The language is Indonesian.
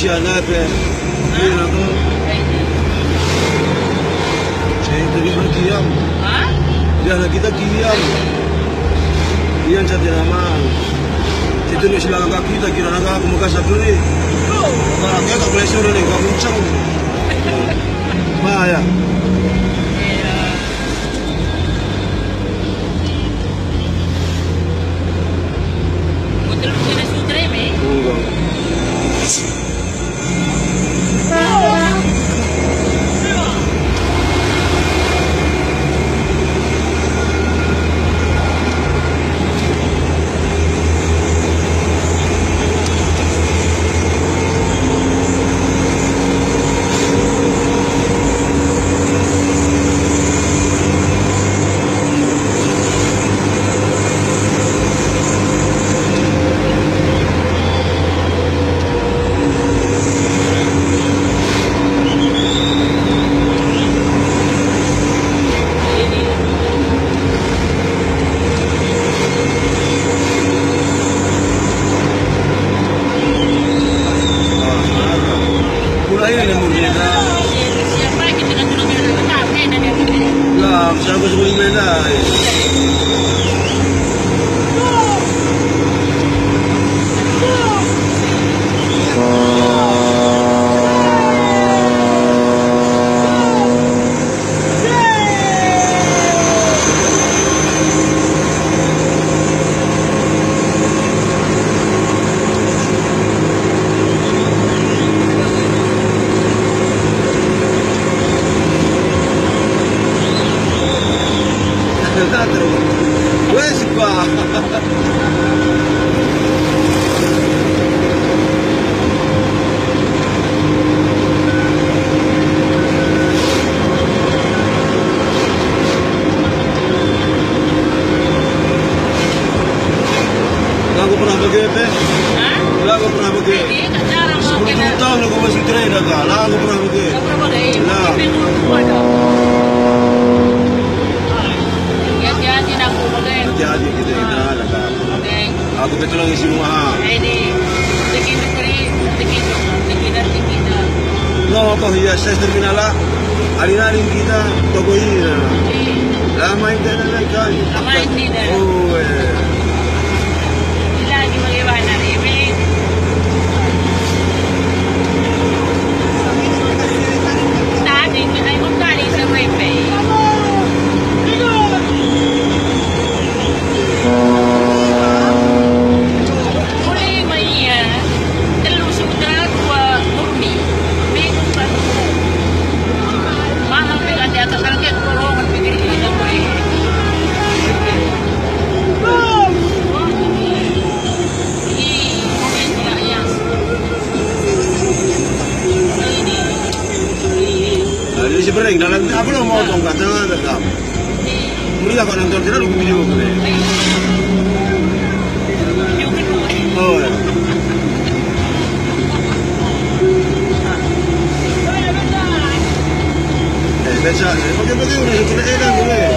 Siana pe. Kira tu. Saya tadi berkiam. Dia nak kita kiam. Dia jadi nama. Itu ni silang kaki kita kira nak aku muka saburi. Nah, kita tak boleh suruh ni, kau muncang. Bahaya. Betul kena sutre me. Siapa sebelum bela? Wes pa. Lagu pernah pergi pe? Lagu pernah pergi. Sepuluh tahun lagu masih train dah. Lagu pernah pergi. Jadi kita dah lah. Aku betul lagi semua. Ini tekin. No, kau hias saya terminal lah. Hari-hari kita toko ini. Lama ini dah kan. Lama ini dah. Oh. Lagi bagaimana ni? Tadi kita ikut tadi sampai pe. Si bereng dalam apa lo mau tongkat jangan rekam. Muriah kau nonton tidak lupa video kau. Oh. Baca. Okey, udah sudah enak boleh.